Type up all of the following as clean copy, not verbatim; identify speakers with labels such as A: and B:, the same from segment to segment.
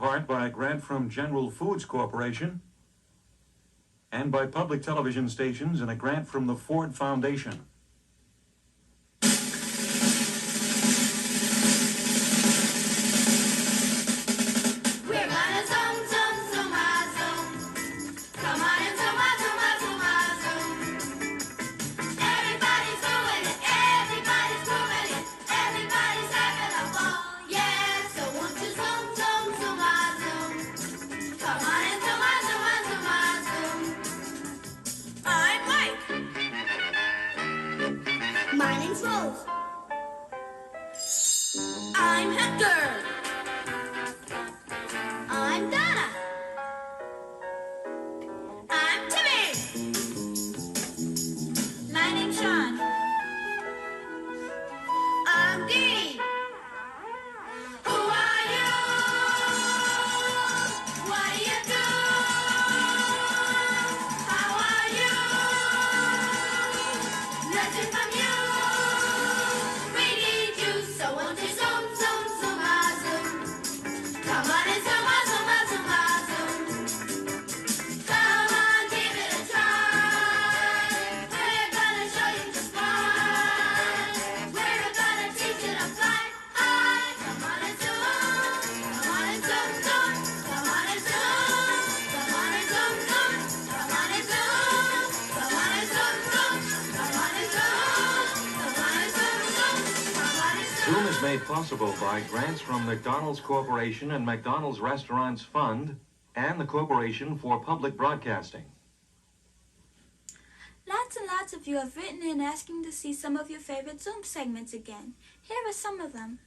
A: part by a grant from General Foods Corporation and by public television stations and a grant from the Ford Foundation.
B: My name's Rose. I'm Hector. I'm Donna. I'm Timmy. My name's Sean. I'm Dee. Who are you? What do you do? How are you? Nothing from you.
A: Zoom is made possible by grants from McDonald's Corporation and McDonald's Restaurants Fund and the Corporation for Public Broadcasting.
C: Lots and lots of you have written in asking to see some of your favorite Zoom segments again. Here are some of them.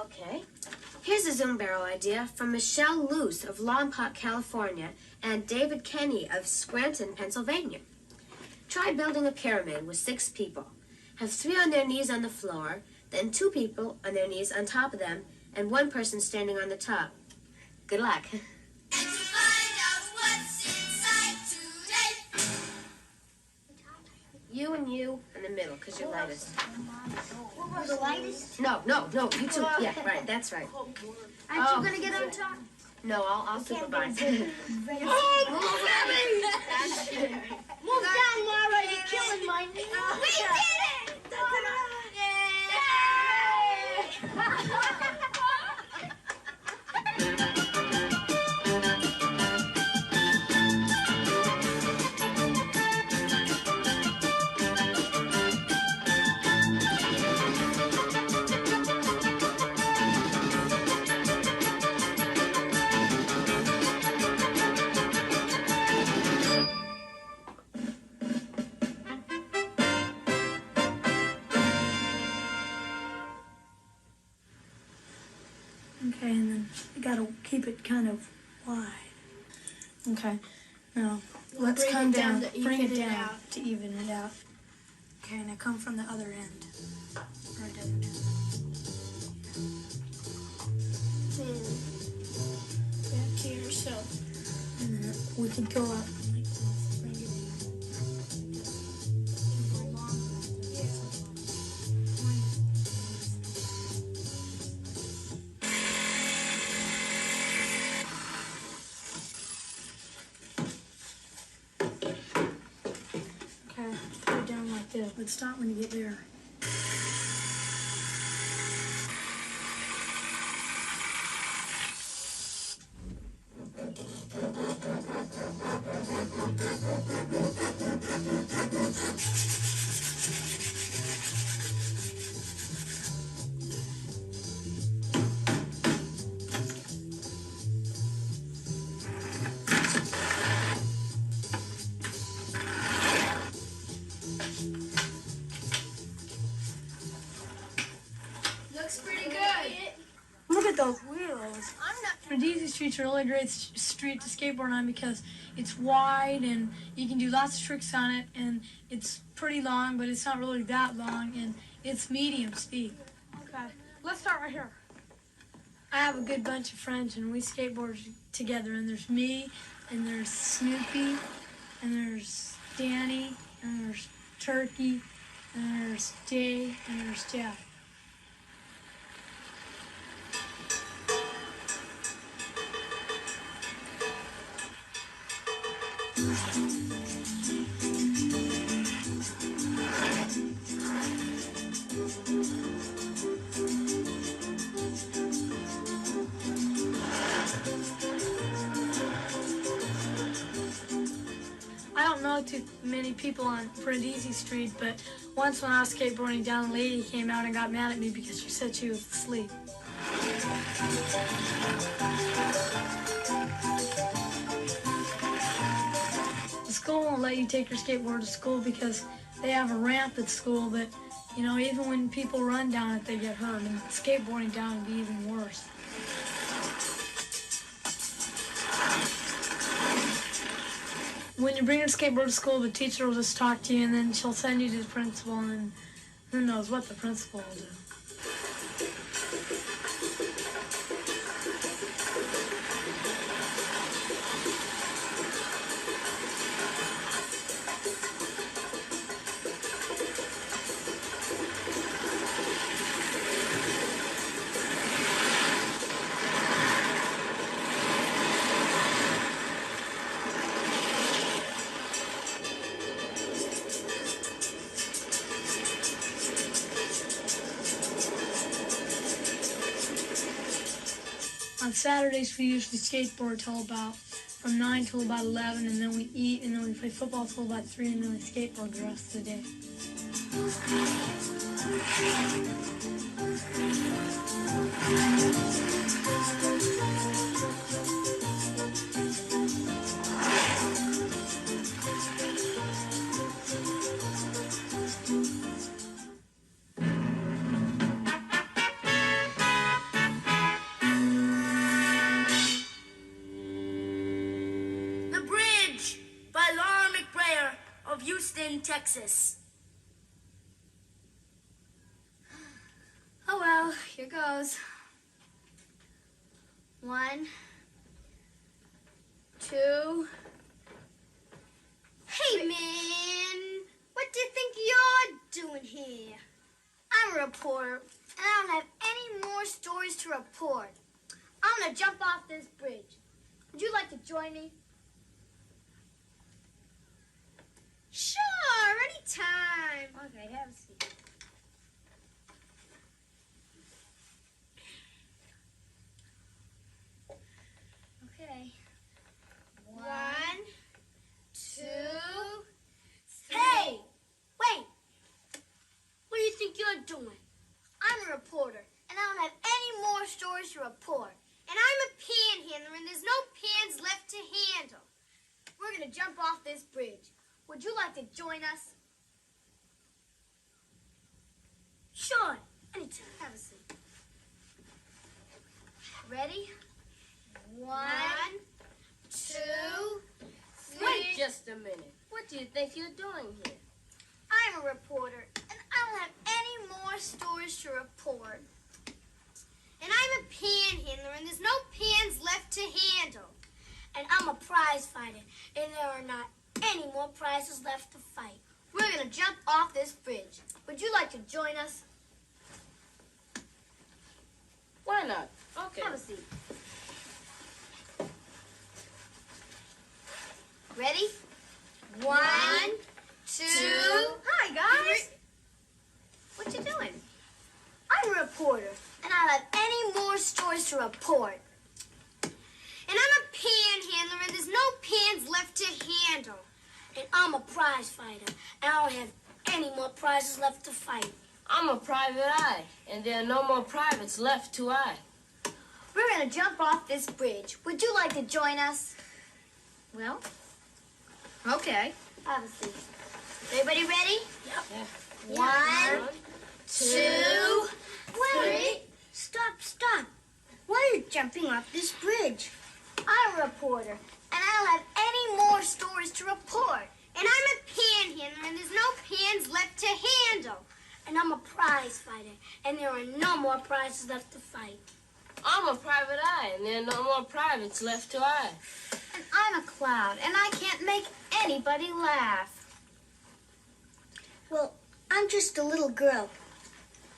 D: Okay. Here's a Zoom barrel idea from Michelle Luce of Lollipop, California, and David Kenny of Scranton, Pennsylvania. Try building a pyramid with 6 people. Have 3 on their knees on the floor, then 2 people on their knees on top of them, and 1 person standing on the top. Good luck. You and you in the middle, because you're lightest.
B: Who's the lightest?
D: No, you two. Yeah, right, that's right.
B: Aren't you gonna get on top?
D: No, I'll supervise.
B: Oh, move, Abby! Move down, Mara, you're killing my knee. We did it!
C: Okay, and then you gotta keep it kind of wide. Okay, now let's come down, bring it down to even it out. Okay, now come from the other end. Right down there. Back here, so. And then we can go up. Bring it in. Put it down like this, but stop when you get there.
B: Looks pretty good.
C: Look at those wheels. Daisy Street's a really great street to skateboard on because it's wide, and you can do lots of tricks on it, and it's pretty long, but it's not really that long, and it's medium speed. Okay, let's start right here. I have a good bunch of friends, and we skateboard together, and there's me, and there's Snoopy, and there's Danny, and there's Turkey, and there's Jay, and there's Jeff. I don't know too many people on Brindisi Street, but once when I was skateboarding down, a lady came out and got mad at me because she said she was asleep. The school won't let you take your skateboard to school because they have a ramp at school, but you know, even when people run down it, they get hurt, and skateboarding down would be even worse. When you bring your skateboard to school, the teacher will just talk to you, and then she'll send you to the principal, and then who knows what the principal will do. On Saturdays, we usually skateboard till from 9 till about 11, and then we eat, and then we play football till about 3, and then we skateboard the rest of the day.
B: Houston, Texas.
E: Oh well, here goes. 1, 2.
B: Hey, man! What do you think you're doing here?
E: I'm a reporter, and I don't have any more stories to report. I'm gonna jump off this bridge. Would you like to join me?
B: Sure, anytime.
E: Okay, have a seat. Okay.
B: 1, 2, 3. Hey! Wait! What do you think you're doing?
E: I'm a reporter, and I don't have any more stories to report.
B: And I'm a panhandler, and there's no pans left to handle.
E: We're gonna jump off this bridge. Would you like to join us?
B: Sure, anytime.
E: Have a seat. Ready? 1,
B: 2, 3.
D: Wait just a minute. What do you think you're doing here?
E: I'm a reporter, and I don't have any more stories to report.
B: And I'm a panhandler, and there's no pans left to handle.
E: And I'm a prize fighter, and there are not any more prizes left to fight. We're gonna jump off this bridge. Would you like to join us?
D: Why not? Okay.
E: Have a seat. Ready?
B: 1, 2.
E: Hi, guys. What you doing? I'm a reporter, and I don't have any more stories to report.
B: And I'm a panhandler, and there's no pans left to handle.
E: And I'm a prize fighter, and I don't have any more prizes left to fight.
D: I'm a private eye, and there are no more privates left to eye.
E: We're gonna jump off this bridge. Would you like to join us?
B: Well, okay.
E: Have a seat. Everybody ready?
D: Yeah.
E: 1, 2, 3.
B: Stop. Why are you jumping off this bridge?
E: I'm a reporter, and And I don't have any more stories to report. And I'm a panhandler, and there's no pans left to handle. And I'm a prize fighter, and there are no more prizes left to fight.
F: I'm a private eye, and there are no more privates left to eye.
B: And I'm a clown, and I can't make anybody laugh.
E: Well, I'm just a little girl,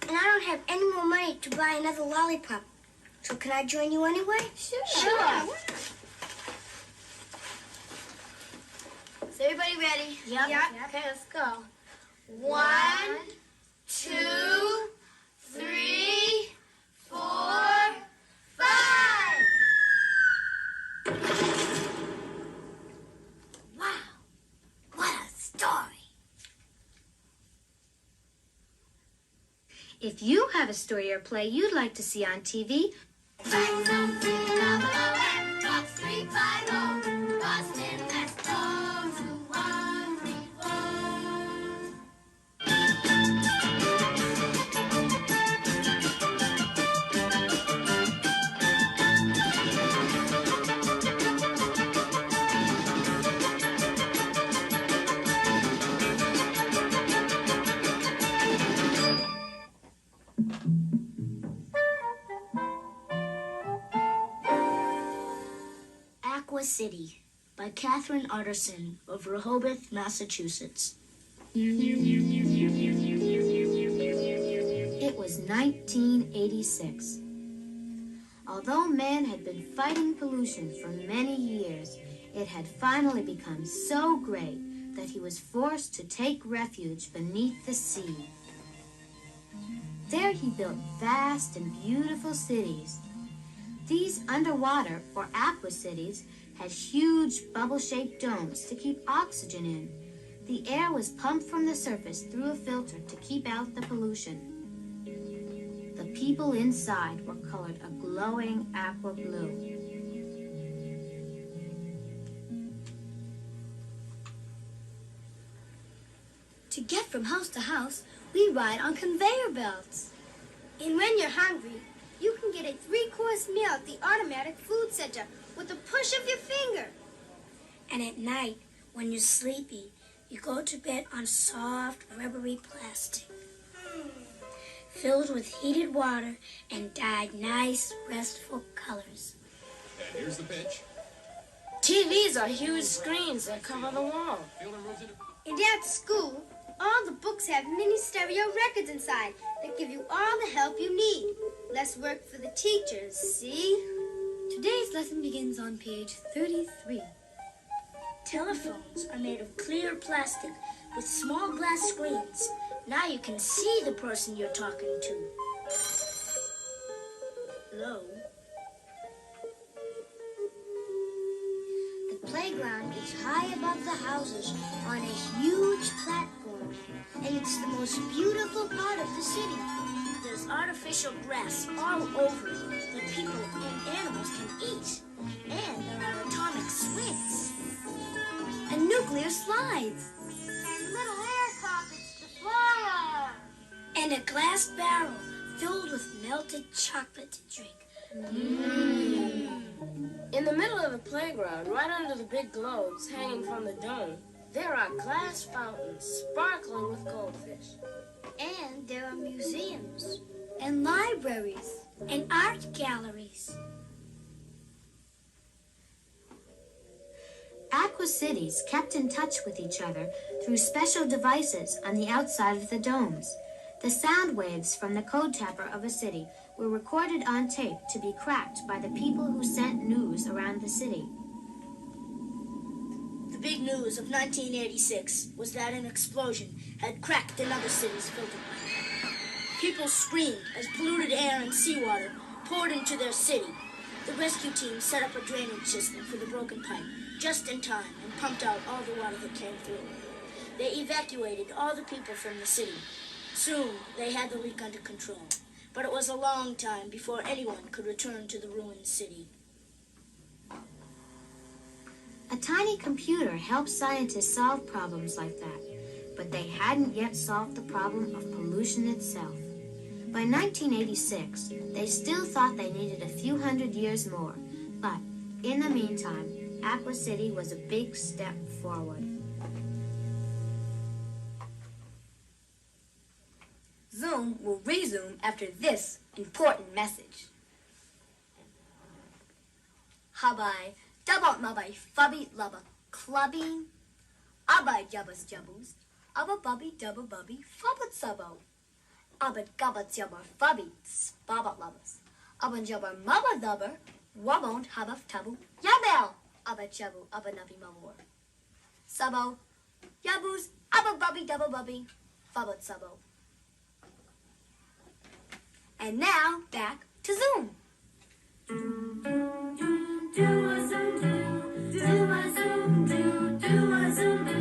E: and I don't have any more money to buy another lollipop. So can I join you anyway?
B: Sure.
E: Is everybody ready?
B: Yep.
E: Okay, let's go.
B: 1, 2, 3, 4, 5.
E: Wow, what a story.
D: If you have a story or play you'd like to see on TV,
B: Bang, boom, ding, double O, M, box 350. Boston, let's go to 131.
E: Aqua City by Catherine Utterson of Rehoboth, Massachusetts.
D: it was 1986. Although man had been fighting pollution for many years, it had finally become so great that he was forced to take refuge beneath the sea. There he built vast and beautiful cities. These underwater, or aqua cities, had huge bubble-shaped domes to keep oxygen in. The air was pumped from the surface through a filter to keep out the pollution. The people inside were colored a glowing aqua blue.
E: To get from house to house, we ride on conveyor belts. And when you're hungry, you can get a 3-course meal at the automatic food center with a push of your finger. And at night, when you're sleepy, you go to bed on soft, rubbery plastic, filled with heated water and dyed nice, restful colors.
G: And here's the pitch.
F: TVs are huge screens that cover the wall.
G: Fielder moves into...
E: And at school, all the books have mini stereo records inside that give you all the help you need. Less work for the teachers, see?
C: Today's lesson begins on page 33.
E: Telephones are made of clear plastic with small glass screens. Now you can see the person you're talking to. Hello? The playground is high above the houses on a huge platform, and it's the most beautiful part of the city. There's artificial grass all over that people and animals can eat. And there are atomic swings.
C: And nuclear slides.
E: And little air carpets to fly on. And a glass barrel filled with melted chocolate to drink.
F: In the middle of the playground, right under the big globes hanging from the dome, there are glass fountains sparkling with goldfish.
E: And there are museums.
C: And libraries.
E: And art galleries.
D: Aqua cities kept in touch with each other through special devices on the outside of the domes. The sound waves from the code tapper of a city were recorded on tape to be cracked by the people who sent news around the city.
E: The big news of 1986 was that an explosion had cracked another city's filter pipe. People screamed as polluted air and seawater poured into their city. The rescue team set up a drainage system for the broken pipe just in time and pumped out all the water that came through. They evacuated all the people from the city. Soon, they had the leak under control. But it was a long time before anyone could return to the ruined city.
D: A tiny computer helped scientists solve problems like that, but they hadn't yet solved the problem of pollution itself. By 1986, they still thought they needed a few hundred years more, but in the meantime, Aqua City was a big step forward.
H: Zoom will resume after this important message. Habai, double mabai, fubby lubba, clubbing, abai jubbas jubbos, abba bubby dubba bubby, fubbat subbo, abba gubbat jubber fubby, spabbat lubbas, abba jubber mubba dubber, wabont habba tabu, yabel, abba chubbu, abba nubby mabor. Subbo, yabus, abba bubby dubba bubby, fubbat subbo. And now, back to Zoom. Do a Zoom do, do a Zoom do, do a Zoom do.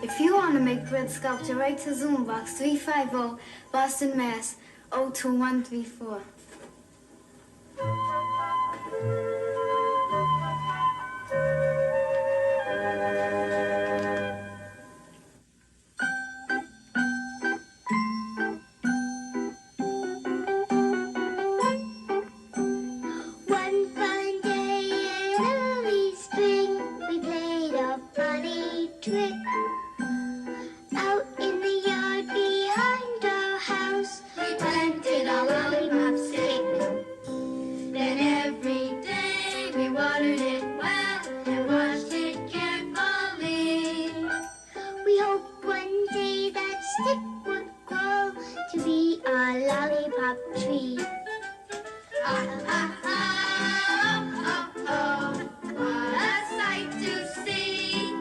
I: If you want to make grid sculpture, write to Zoom Box 350, Boston, Mass. 02134.
B: One fine day in early spring, we played a funny trick. Out in the yard behind our house, we planted our lollipops. watered it well and washed it carefully. We hope one day that stick would grow to be a lollipop tree. Ah, ah, ah, oh, oh, oh, what a sight to see.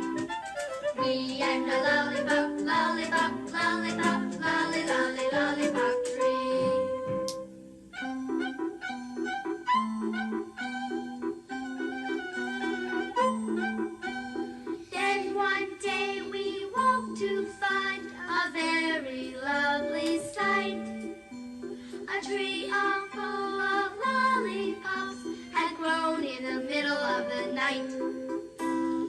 B: Me and a lollipop, lollipop, lollipop, lolly, lolly, lollipop tree. Then one day we woke to find a very lovely sight. A tree all full of lollipops had grown in the middle of the night.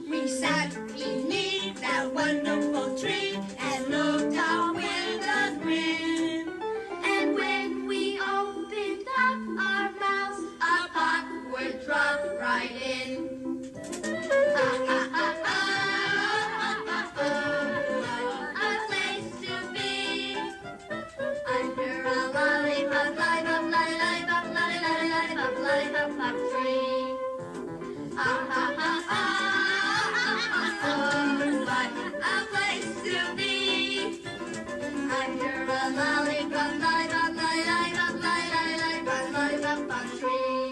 B: We sat beneath that wonderful tree and looked up with a grin. And when we opened up our mouths, a pop would drop right in. Ah, ah, ah, ah, ah, ah, a place to be under a lollipop, lollipop, lollipop, lollipop, lollipop, lollipop tree. Ah, ah, ah, ah, what a place to be under a lollipop, lollipop, lollipop, lollipop, lollipop tree.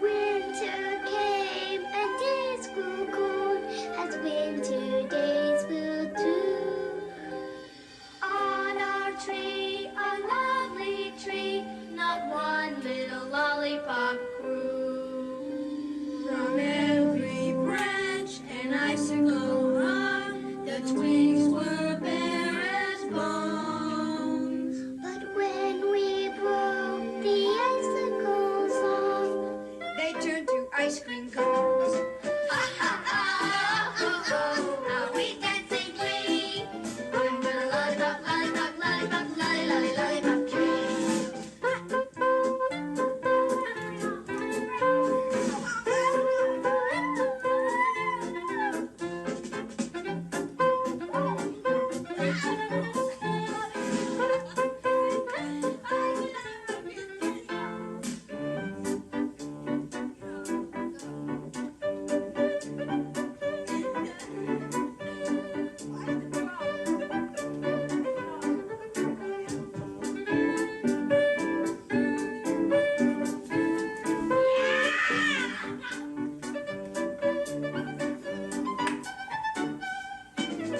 B: Winter came and days grew cold, as winter days will do. On our tree, a lovely tree, not one little lollipop grew. From every branch and icicle hung, the twigs were bare as bones. But when we broke the icicles off, they turned to ice cream cones. Ah, ah, ah, oh, oh, how we dancing glee under a lollipop, lollipop, lollipop, lolly, lolly, lollipop tree.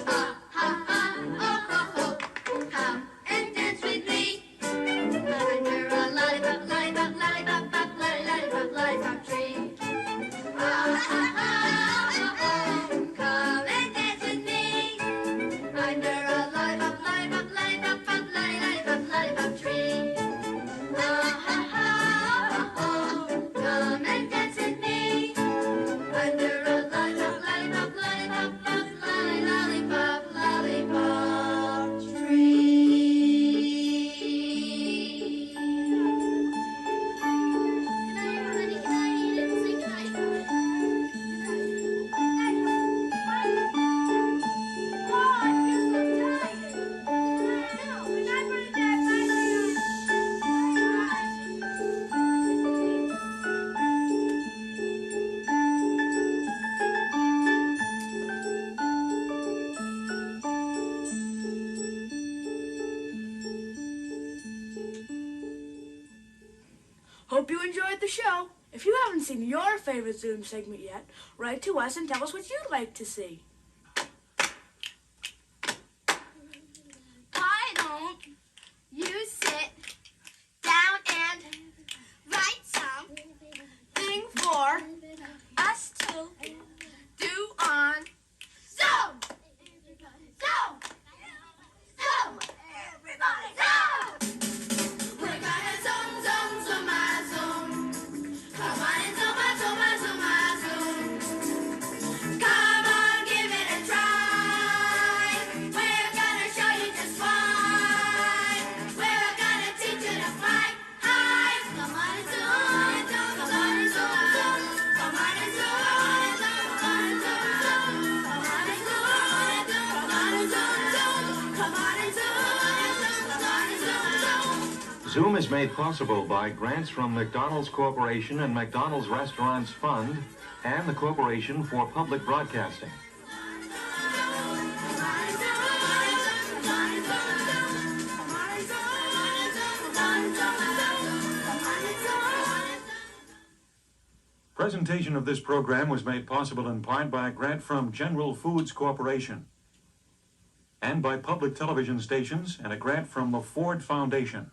B: Ah, ha, ha, oh, oh, oh, come and dance with me under a lollipop, lollipop, lollipop, pop, lollipop, lollipop tree. Ah, ha, ha, oh, oh, come and dance with me under a lollipop, lollipop, lollipop, pop, lollipop, lollipop tree. Ah, ha, ha, oh, oh, come and dance with me under a lollipop, lollipop, lollipop, pop, lollipop, lollipop tree. Good night, everybody. Good night. Let's say good night. Oh, I feel so tired. Good night, Bernadette. Bye, Lena.
E: Hope you enjoyed the show. If you haven't seen your favorite Zoom segment yet, write to us and tell us what you'd like to see.
B: Why don't you sit down and write something for us to do on Zoom? Zoom! Zoom! Everybody, Zoom! We're gonna zoom, zoom, zoom, zoom. Come on and zoom, zoom, zoom. Come on, give it a try. We're gonna show you just why. We're gonna teach you to fly high. Come on and zoom, zoom, come on and zoom, zoom. Come on and zoom, zoom,
A: Zoom is made possible by grants from McDonald's Corporation and McDonald's Restaurants Fund and the Corporation for Public Broadcasting. Presentation of this program was made possible in part by a grant from General Foods Corporation and by public television stations and a grant from the Ford Foundation.